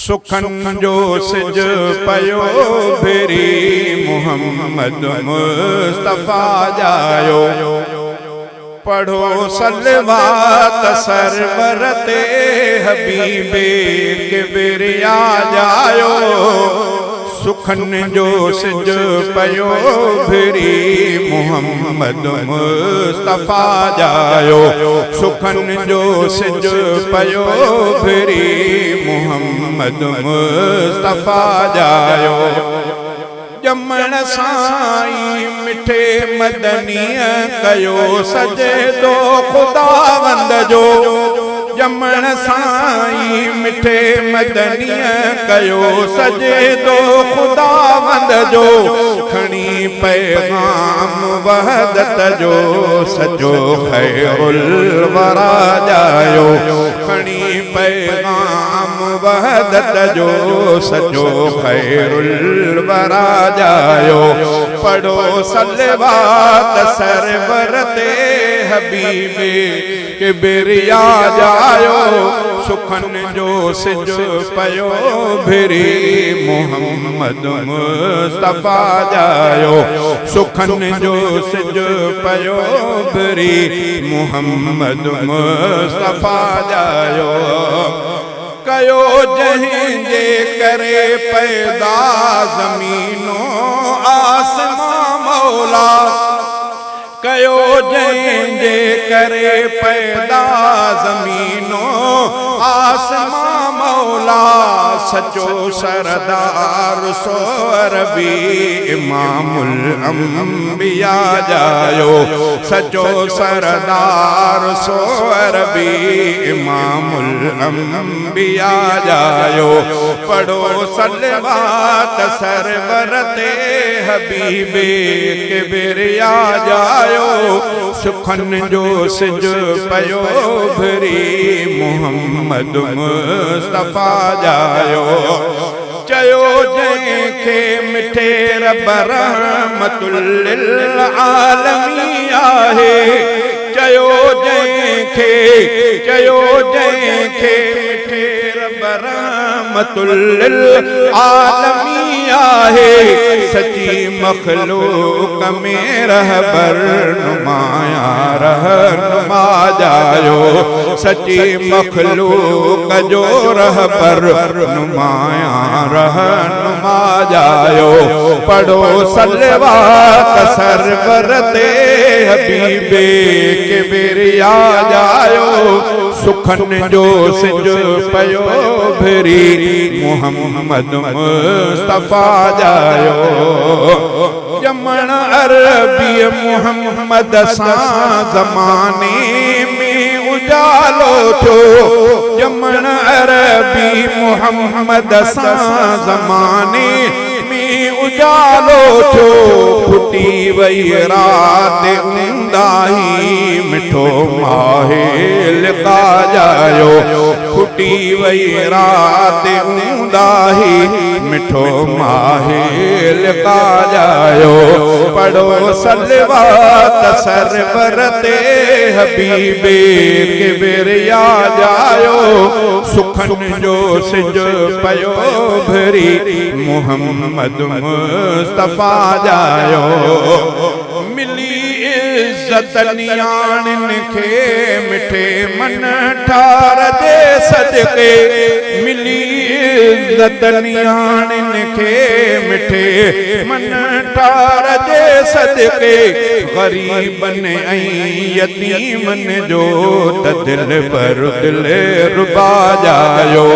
सुखन जो सिज पयो भेरी मुहम्मद मुस्तफा जायो। पढ़ो सलवात सरवर ते हबीबे किबरिया जायो। सुखन जो सिज पयो भेरी मुहम्मद मुस्तफा जायो। सुखन जो सिज पयो भेरी मुहम्मद मुस्तफा जायो। जमण साईं मिठे मदनीअ कयो सजदो खुदावंद जो। जमण साईं मिठे मदनीअ कयो सजदो खुदावंद जो। खणी पैगाम वहदत जो सजो खैरुल वरा जायो। खणी पैगाम वहदत जो सजो खैरुल वरा जायो। पढ़ो सलवात सरवर ते हबीबे किबरिया जायो। सुखन जो सिज पयो भेरी मुहम्मद मुस्तफा जायो। सुखन जो सिज पयो भेरी मुहम्मद मुस्तफा जायो। कयो जहिंजे करे पैदा ज़मीनो आसमां मौला। कयो जहिंजे करे पैदा ज़मीनो आसमां मौला। सचो सरदार सोर भी इमामुल अंबिया जायो। सचो सरदार सोर भी इमामुल अंबिया जायो। पढ़ो सलवात सरवर ते हबीबे किबरिया जायो। सुखन जो सिज पयो भेरी मुहम्मद मुस्तफा जायो। चयो जंहिंखे मिठे रब रहमतुल लिल आलमीन आहे। चयो जंहिंखे मिठे रब रहमतुल लिल आलमीन आहे। सची मखलूक में रहबर नुमाया रहनुमा जायो। सची मखलूक जो रहबर नुमाया रहनुमा जायो। पढ़ो सलवात सरवर ते हबीबे किबरिया जायो। सुखन जो सिज पयो भेरी मुहम्मद मुस्तफा जायो। जमण अरबी मुहम्मद सां ज़माने में उजालो थो। जमण अरबी मुहम्मद सां ज़माने में उजालो थो। फुटी वई रात ऊंदाही मिठो माहे लिका जायो। फुटी वई रात ऊंदाही मिठो माहे लिका जायो। पढ़ो सलवात सरवर ते हबीबे किबरिया जायो। सुखन जो सिज पयो भेरी मुहम्मद मुस्तफा जायो। मिली इज्जत नियाणिन खे मिठे मन ठार जे सदके। मिली इज्जत नियाणिन खे मिठे मन ठार जे सदके। गरीबन ऐं यतीमन जो त दिल पर दिल रुबा जायो।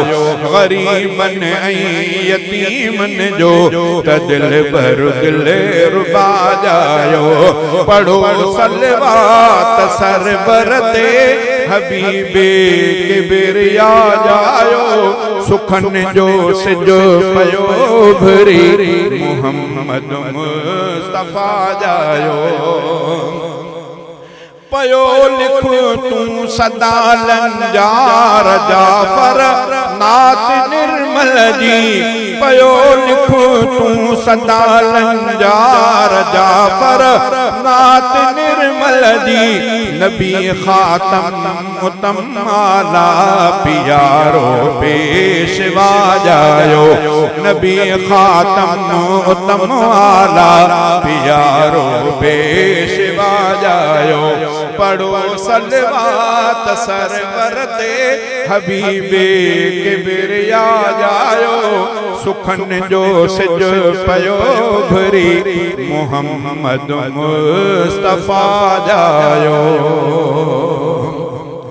गरीबन ऐं यतीमन जो त दिल पर दिल रुबा जायो। पढ़ो सलवात सरवर ते हबीबे किबरिया जायो। सुखन जो सिज पयो भेरी मुहम्मद मुस्तफा जायो। पयो लिख तू सदा लंजार जाफर नात निर्मल जी। पयो लिख तू सदा लंजार जाफर नात निर्मल दी नबी खातम उत्तम आला प्यारो पेशवा जायो नबी खातम उत्तम आला प्यारो पेशवा जायो पढ़ो सलवात सरवर ते हबीबे किबरिया जायो सुखन जो सिज पयो भरी मोहम्मद मुस्तफा जायो।